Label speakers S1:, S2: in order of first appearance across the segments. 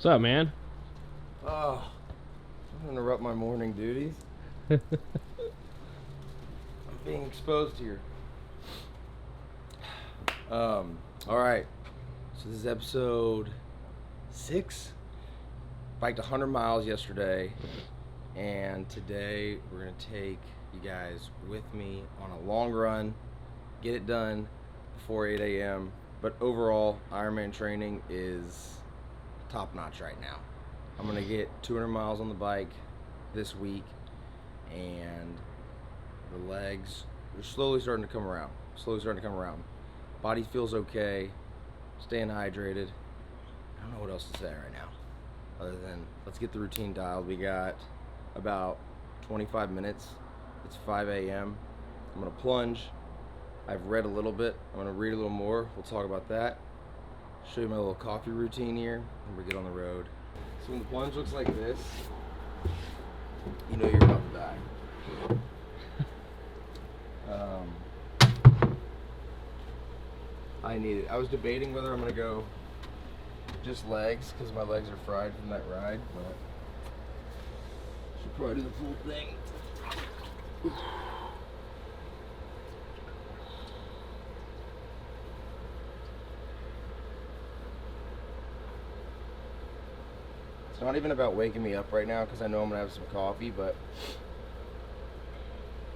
S1: What's up, man?
S2: Oh, don't interrupt my morning duties. I'm being exposed here. All right. So this is episode 6. Biked 100 miles yesterday, and today we're gonna take you guys with me on a long run, get it done before 8 a.m. But overall, Ironman training is top notch right now. I'm gonna get 200 miles on the bike this week, and the legs are slowly starting to come around. Body feels okay, staying hydrated. I don't know what else to say right now, other than let's get the routine dialed. We got about 25 minutes. It's 5 a.m. I'm gonna plunge. I've read a little bit. I'm gonna read a little more. We'll talk about that. Show you my little coffee routine here, and we get on the road. So when the plunge looks like this, you know you're about to die. I need it. I was debating whether I'm gonna go just legs, because my legs are fried from that ride, but should probably do the full thing. It's not even about waking me up right now, because I know I'm gonna have some coffee, but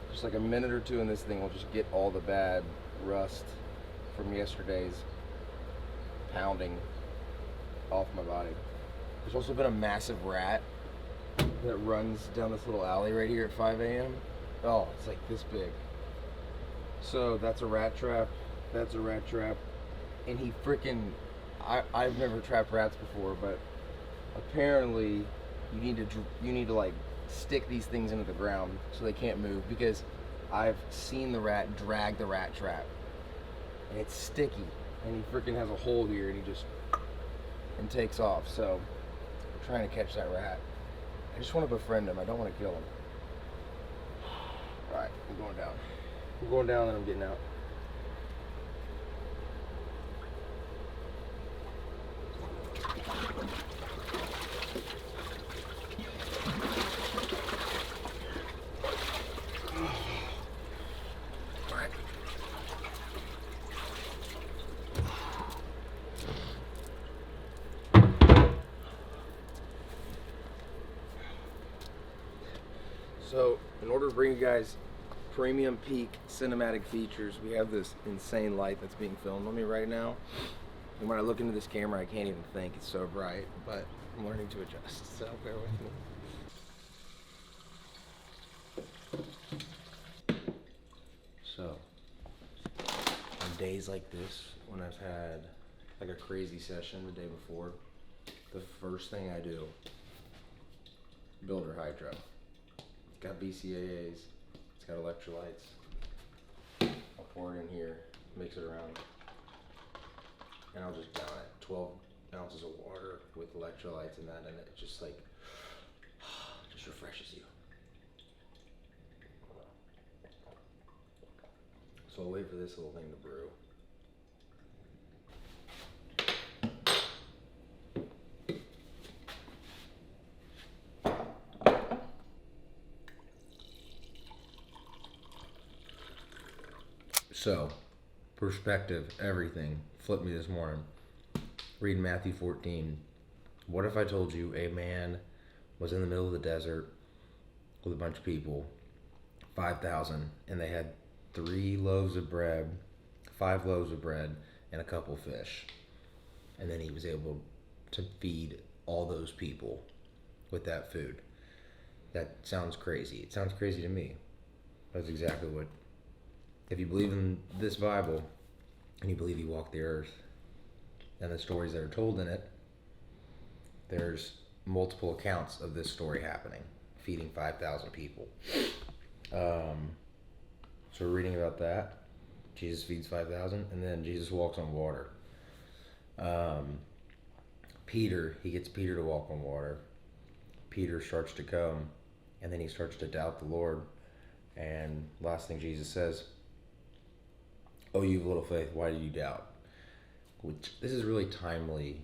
S2: just like a minute or two in this thing will just get all the bad rust from yesterday's pounding off my body. There's also been a massive rat that runs down this little alley right here at 5 a.m. Oh, it's like this big. So that's a rat trap. That's a rat trap. And he freaking, I've never trapped rats before, but apparently you need to like stick these things into the ground so they can't move, because I've seen the rat drag the rat trap and it's sticky, and he freaking has a hole here, and he just takes off. So I'm trying to catch that rat. I just want to befriend him. I don't want to kill him. All right, I'm going down. I'm going down, and I'm getting out. So, in order to bring you guys premium peak cinematic features, we have this insane light that's being filmed on me right now. And when I look into this camera, I can't even think. It's so bright, but I'm learning to adjust, so bear with me. So, on days like this, when I've had like a crazy session the day before, the first thing I do, builder hydro. It's got BCAAs, it's got electrolytes. I'll pour it in here, mix it around, and I'll just down it. 12 ounces of water with electrolytes and that, and it just like, just refreshes you. So I'll wait for this little thing to brew. So, perspective, everything, flipped me this morning. Reading Matthew 14. What if I told you a man was in the middle of the desert with a bunch of people, 5,000, and they had 3 loaves of bread, 5 loaves of bread, and a couple fish. And then he was able to feed all those people with that food. That sounds crazy. It sounds crazy to me. That's exactly what, if you believe in this Bible, and you believe he walked the earth, and the stories that are told in it, there's multiple accounts of this story happening, feeding 5,000 people. So we're reading about that. Jesus feeds 5,000, and then Jesus walks on water. Peter, he gets Peter to walk on water. Peter starts to come, and then he starts to doubt the Lord. And last thing Jesus says, "Oh, you have little faith, why do you doubt?" Which, this is really timely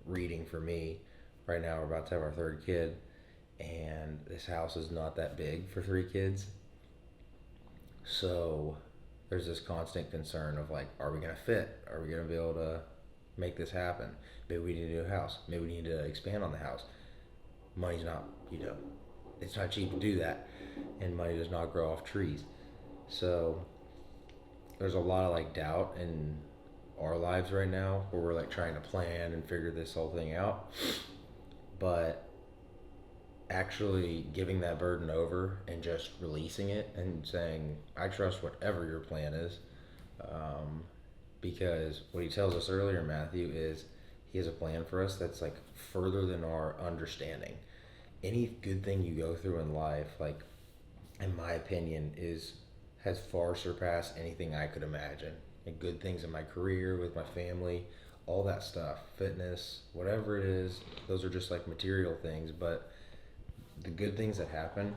S2: reading for me right now we're about to have our third kid, and this house is not that big for 3 kids. So there's this constant concern of like, are we gonna fit? Are we gonna be able to make this happen? Maybe we need a new house. Maybe we need to expand on the house. Money's not, it's not cheap to do that, and money does not grow off trees. So there's a lot of like doubt in our lives right now where we're like trying to plan and figure this whole thing out. But actually giving that burden over and just releasing it and saying, I trust whatever your plan is. Because what he tells us earlier, Matthew, is he has a plan for us that's like further than our understanding. Any good thing you go through in life, like, in my opinion, has far surpassed anything I could imagine. And good things in my career, with my family, all that stuff, fitness, whatever it is, those are just like material things. But the good things that happen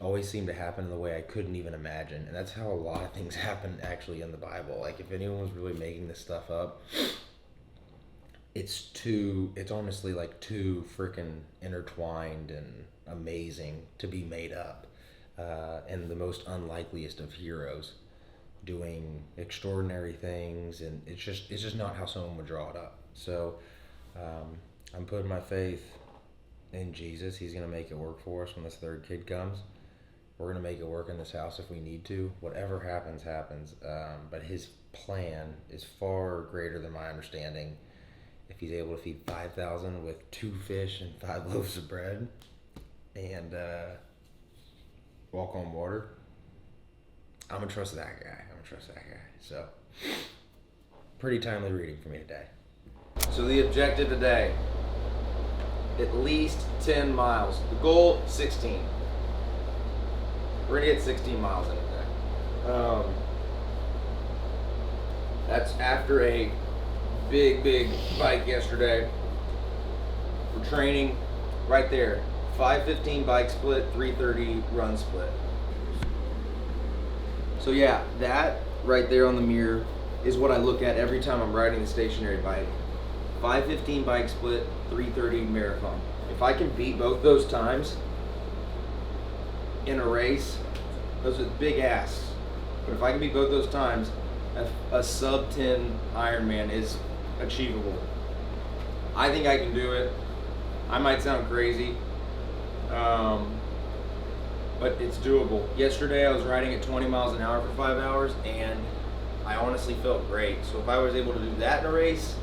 S2: always seem to happen in the way I couldn't even imagine. And that's how a lot of things happen actually in the Bible. Like, if anyone was really making this stuff up, it's honestly like too freaking intertwined and amazing to be made up. And the most unlikeliest of heroes doing extraordinary things, and it's just not how someone would draw it up. So I'm putting my faith in Jesus. He's gonna make it work for us when this third kid comes. We're gonna make it work in this house if we need to. Whatever happens, happens. But his plan is far greater than my understanding. If he's able to feed 5,000 with 2 fish and 5 loaves of bread, and walk on water, I'm gonna trust that guy. So, pretty timely reading for me today. So the objective today, at least 10 miles. The goal, 16. We're gonna get 16 miles in today. That's after a big bike yesterday. We're training right there. 5:15 bike split, 3:30 run split. So yeah, that right there on the mirror is what I look at every time I'm riding the stationary bike. 5:15 bike split, 3:30 marathon. If I can beat both those times in a race, those are big asks. But if I can beat both those times, a sub 10 Ironman is achievable. I think I can do it. I might sound crazy, but it's doable. Yesterday I was riding at 20 miles an hour for 5 hours, and I honestly felt great. So if I was able to do that in a race,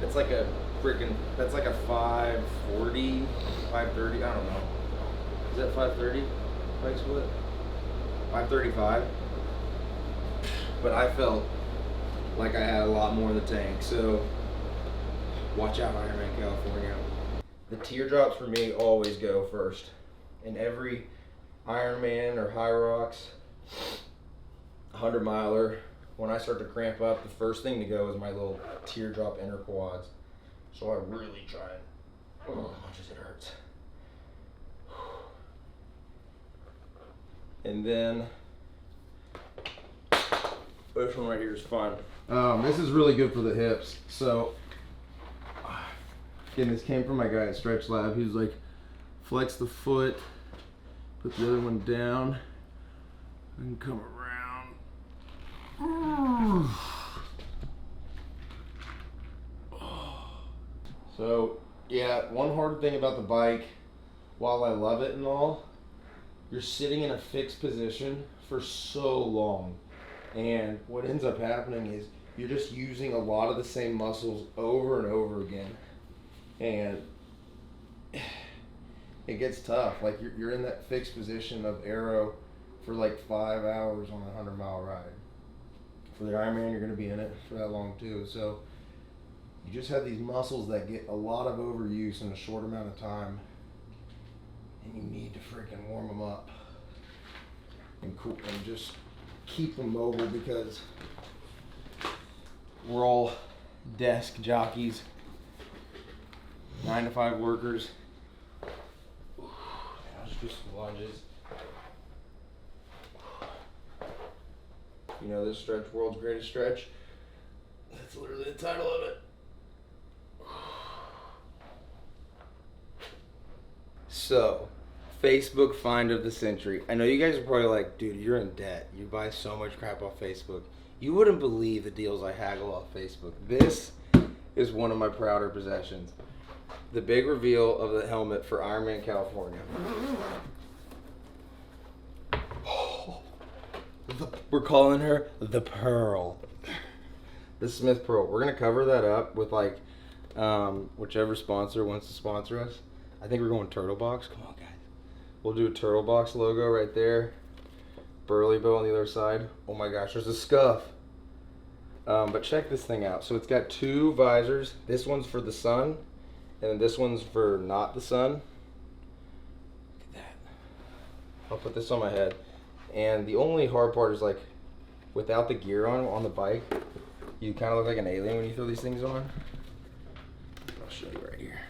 S2: that's like a 5:40, 5:30, I don't know. Is that 5:30 bike split? 5:35. But I felt like I had a lot more in the tank. So watch out, Ironman California. The teardrops for me always go first. In every Ironman or High Rocks 100 miler, when I start to cramp up, the first thing to go is my little teardrop inner quads. So I really try and, as much as it hurts. And then this one right here is fun. This is really good for the hips. So again, this came from my guy at Stretch Lab. He was like, flex the foot, put the other one down, and come around. So yeah, one hard thing about the bike, while I love it and all, you're sitting in a fixed position for so long. And what ends up happening is you're just using a lot of the same muscles over and over again. And it gets tough. Like you're in that fixed position of aero for like 5 hours on a 100-mile ride. For the Ironman, you're going to be in it for that long too. So you just have these muscles that get a lot of overuse in a short amount of time, and you need to freaking warm them up and just keep them mobile, because we're all desk jockeys, 9-to-5 workers. I'll just do some lunges. You know this stretch, World's Greatest Stretch? That's literally the title of it. So, Facebook find of the century. I know you guys are probably like, dude, you're in debt. You buy so much crap off Facebook. You wouldn't believe the deals I haggle off Facebook. This is one of my prouder possessions. The big reveal of the helmet for Ironman California. We're calling her the Pearl. The Smith Pearl. We're going to cover that up with like whichever sponsor wants to sponsor us. I think we're going Turtle Box. Come on, guys. We'll do a Turtle Box logo right there. Burley Bow on the other side. Oh my gosh, there's a scuff. But check this thing out. So it's got two visors. This one's for the sun, and then this one's for not the sun. Look at that. I'll put this on my head. And the only hard part is like, without the gear on the bike, you kind of look like an alien when you throw these things on. I'll show you right here.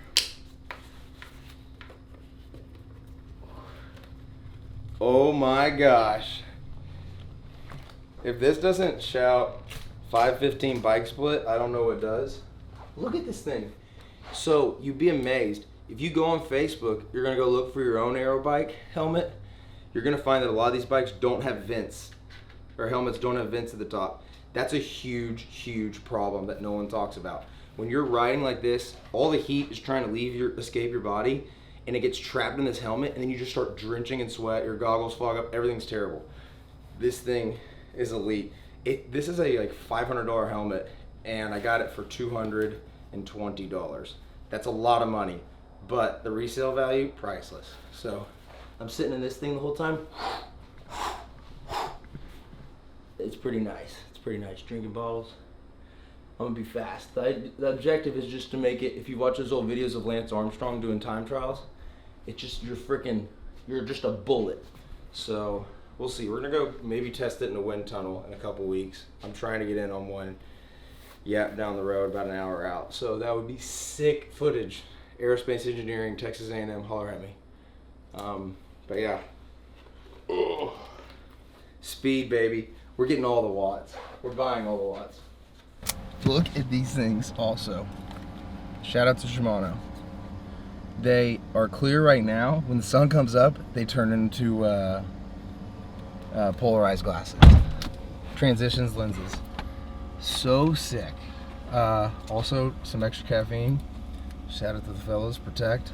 S2: Oh my gosh. If this doesn't shout 515 bike split, I don't know what does. Look at this thing. So you'd be amazed. If you go on Facebook, you're gonna go look for your own aero bike helmet. You're gonna find that a lot of these bikes don't have vents, or helmets don't have vents at the top. That's a huge, huge problem that no one talks about. When you're riding like this, all the heat is trying to escape your body, and it gets trapped in this helmet, and then you just start drenching in sweat, your goggles fog up, everything's terrible. This thing is elite. This is a like $500 helmet, and I got it for $220. That's a lot of money, but the resale value, priceless. So I'm sitting in this thing the whole time. It's pretty nice. It's pretty nice. Drinking bottles. I'm gonna be fast. The objective is just to make it, if you watch those old videos of Lance Armstrong doing time trials, it's just, you're just a bullet. So we'll see. We're gonna go maybe test it in a wind tunnel in a couple weeks. I'm trying to get in on one down the road, about an hour out. So that would be sick footage. Aerospace engineering, Texas A&M, holler at me. But yeah. Ugh. Speed, baby. We're getting all the watts. We're buying all the watts. Look at these things also. Shout out to Shimano. They are clear right now. When the sun comes up, they turn into polarized glasses. Transitions lenses. So sick. Also, some extra caffeine. Shout out to the fellas. Protect.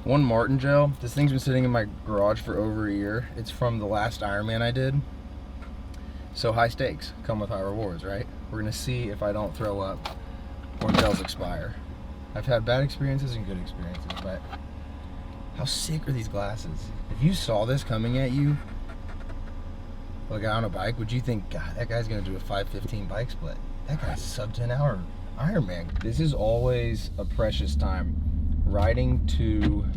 S2: One Martin gel. This thing's been sitting in my garage for over a year. It's from the last Ironman I did. So high stakes come with high rewards, right? We're gonna see if I don't throw up or gels expire. I've had bad experiences and good experiences, but how sick are these glasses? If you saw this coming at you, like on a bike, would you think, God, that guy's gonna do a 5:15 bike split? That guy's a sub 10 hour Ironman. This is always a precious time. Riding to,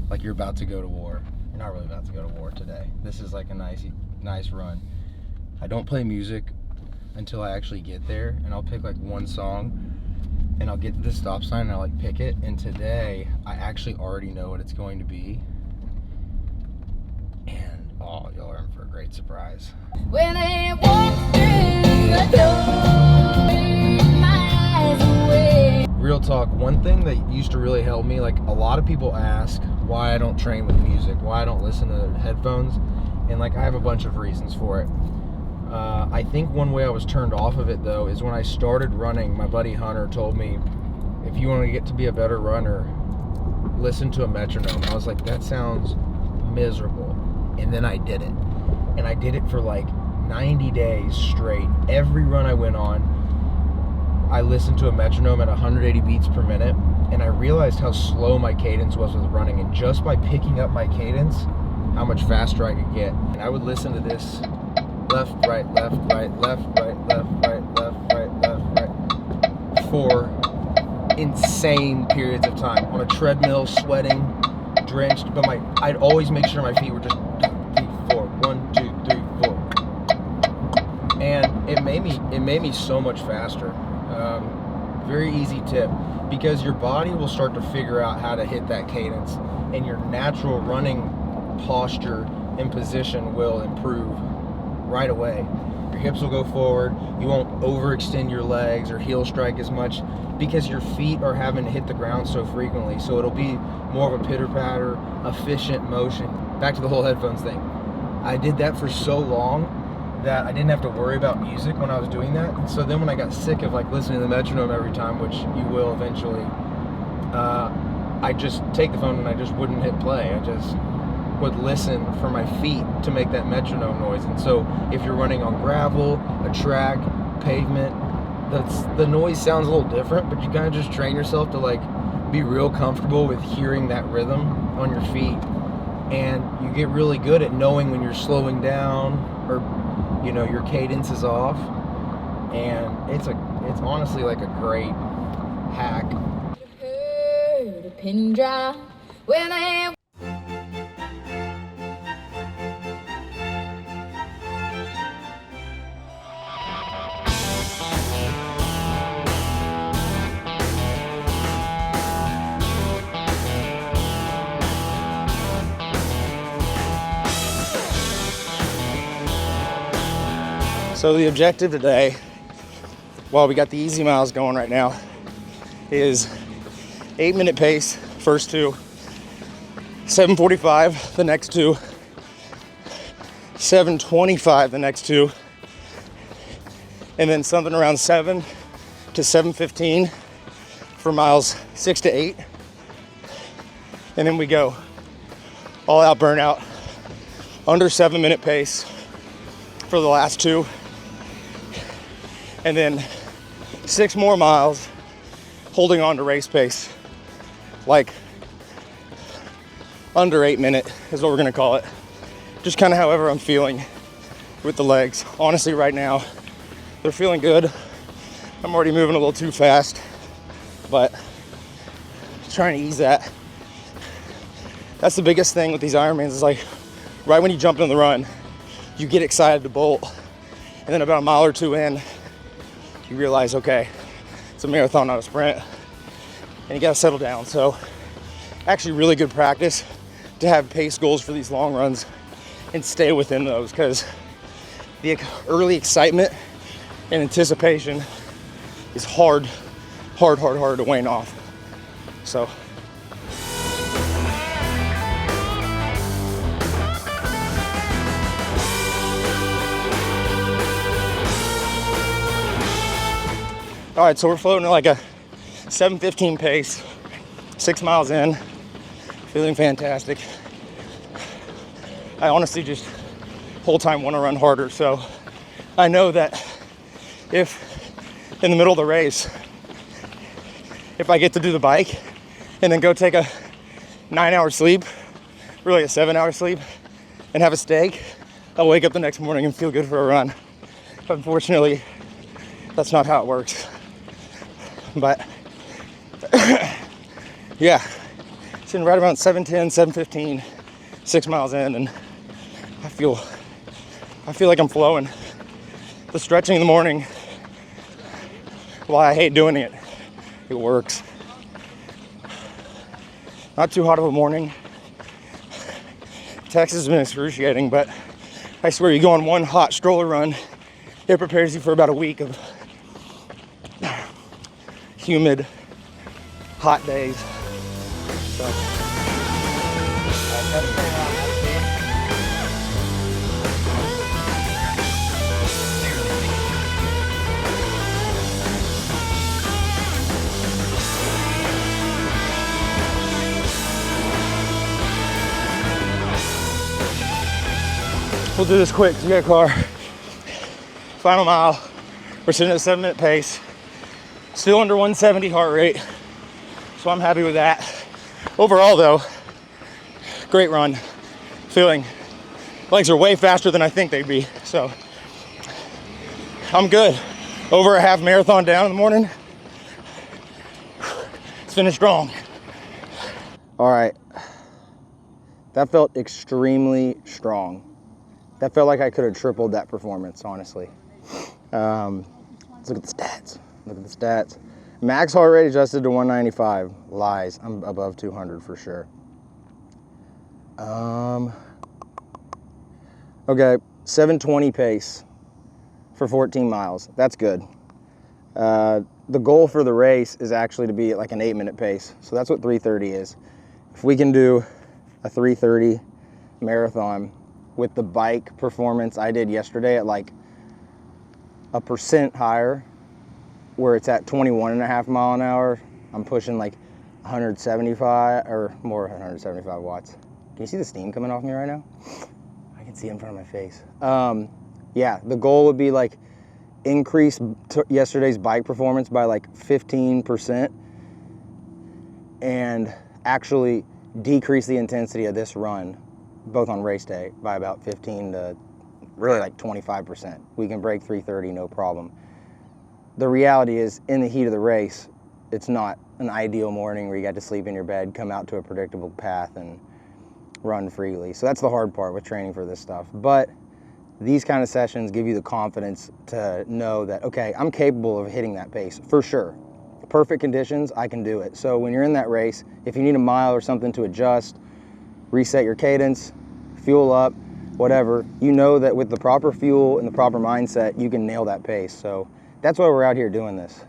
S2: like you're about to go to war. You're not really about to go to war today. This is like a nice run. I don't play music until I actually get there, and I'll pick like one song, and I'll get to the stop sign and I'll like pick it. And today, I actually already know what it's going to be. And oh, y'all are in for a great surprise. When I walk through the door, my eyes away. Real talk, one thing that used to really help me, like a lot of people ask why I don't train with music, why I don't listen to headphones, and like I have a bunch of reasons for it. I think one way I was turned off of it though is when I started running, my buddy Hunter told me, if you want to get to be a better runner, listen to a metronome. I was like, that sounds miserable. And then I did it. And I did it for like 90 days straight. Every run I went on, I listened to a metronome at 180 beats per minute, and I realized how slow my cadence was with running, and just by picking up my cadence, how much faster I could get. And I would listen to this left, right, left, right, left, right, left, right, left, right, left, right, for insane periods of time. On a treadmill, sweating, drenched, but I'd always make sure my feet were just 2, 3, 4, 1, 2, 3, 4. And it made me so much faster. Very easy tip, because your body will start to figure out how to hit that cadence, and your natural running posture and position will improve right away.
S1: Your hips will go forward. You won't overextend your legs or heel strike as much because your feet are having to hit the ground so frequently. So it'll be more of a pitter-patter, efficient motion. Back to the whole headphones thing. I did that for so long that I didn't have to worry about music when I was doing that. And so then when I got sick of like listening to the metronome every time, which you will eventually, I just take the phone and I just wouldn't hit play. I just would listen for my feet to make that metronome noise. And so if you're running on gravel, a track, pavement, the noise sounds a little different, but you kind of just train yourself to like be real comfortable with hearing that rhythm on your feet. And you get really good at knowing when you're slowing down or, you know, your cadence is off. And it's honestly like a great hack.
S3: Heard a pin drop when I
S2: So the objective today, while we got the easy miles going right now, is 8-minute pace, first two, 7:45 the next two, 7:25 the next two, and then something around 7 to 7:15 for miles 6 to 8. And then we go all out burnout, under 7-minute pace for the last two. And then 6 more miles holding on to race pace, like under 8-minute is what we're gonna call it. Just kind of however I'm feeling with the legs. Honestly, right now, they're feeling good. I'm already moving a little too fast, but trying to ease that. That's the biggest thing with these Ironmans is like, right when you jump in the run, you get excited to bolt. And then about a mile or two in, you realize, okay, it's a marathon, not a sprint. And you gotta settle down. So actually really good practice to have pace goals for these long runs and stay within those, because the early excitement and anticipation is hard to wane off. So. All right, so we're floating at like a 7:15 pace, 6 miles in, feeling fantastic. I honestly just whole time want to run harder. So I know that if in the middle of the race, if I get to do the bike and then go take a 9-hour sleep, really a 7-hour sleep, and have a steak, I'll wake up the next morning and feel good for a run. But unfortunately, that's not how it works. But yeah, sitting right around 7:10, 7:15, 6 miles in, and I feel like I'm flowing. The stretching in the morning, while I hate doing it, it works. Not too hot of a morning. Texas has been excruciating, but I swear you go on one hot stroller run, it prepares you for about a week of humid, hot days. So, we'll do this quick. We got a car. Final mile. We're sitting at a 7-minute pace. Still under 170 heart rate, so I'm happy with that. Overall though, great run. Feeling legs are way faster than I think they'd be, so I'm good. Over a half marathon down in the morning. Let's finish strong. All right, that felt extremely strong. That felt like I could have tripled that performance, honestly. Let's look at the stats. Look at the stats. Max heart rate adjusted to 195. Lies. I'm above 200 for sure. Okay, 7:20 pace.
S4: for 14 miles. That's good. The goal for the race is actually to be at like an 8-minute pace. So that's what 3:30 is. If we can do a 3:30 marathon with the bike performance I did yesterday at like 1% higher, where it's at 21.5 mile an hour, I'm pushing like 175 or more, 175 watts. Can you see the steam coming off me right now? I can see it in front of my face. Yeah, the goal would be like increase yesterday's bike performance by like 15% and actually decrease the intensity of this run, both on race day, by about 15 to really like 25%. We can break 3:30, no problem. The reality is, in the heat of the race, it's not an ideal morning where you got to sleep in your bed, come out to a predictable path, and run freely. So that's the hard part with training for this stuff. But these kind of sessions give you the confidence to know that, okay, I'm capable of hitting that pace for sure. Perfect conditions, I can do it. So when you're in that race, if you need a mile or something to adjust, reset your cadence, fuel up, whatever, you know that with the proper fuel and the proper mindset, you can nail that pace. So that's why we're out here doing this.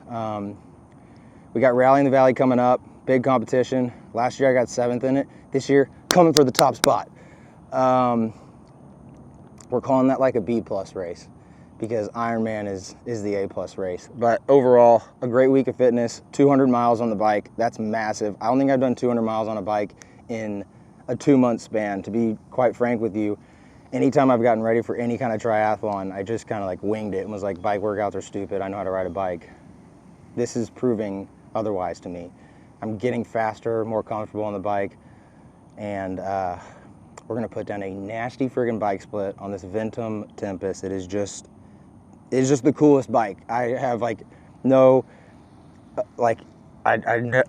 S4: We got Rally in the Valley coming up, big competition. Last year I got 7th in it. This year, coming for the top spot. We're calling that like a B+ race because Ironman is the A+ race. But overall, a great week of fitness, 200 miles on the bike. That's massive. I don't think I've done 200 miles on a bike in a 2-month span. To be quite frank with you, anytime I've gotten ready for any kind of triathlon, I just kind of like winged it and was like, bike workouts are stupid. I know how to ride a bike. This is proving otherwise to me. I'm getting faster, more comfortable on the bike, and we're gonna put down a nasty friggin' bike split on this Ventum Tempest. It is just the coolest bike. I have like no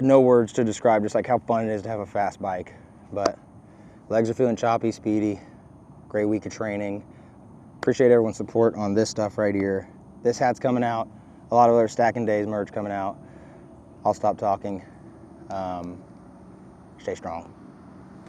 S4: no words to describe just like how fun it is to have a fast bike. But legs are feeling choppy, speedy. Great week of training. Appreciate everyone's support on this stuff right here. This hat's coming out. A lot of other Stackin' Days merch coming out. I'll stop talking. Stay strong.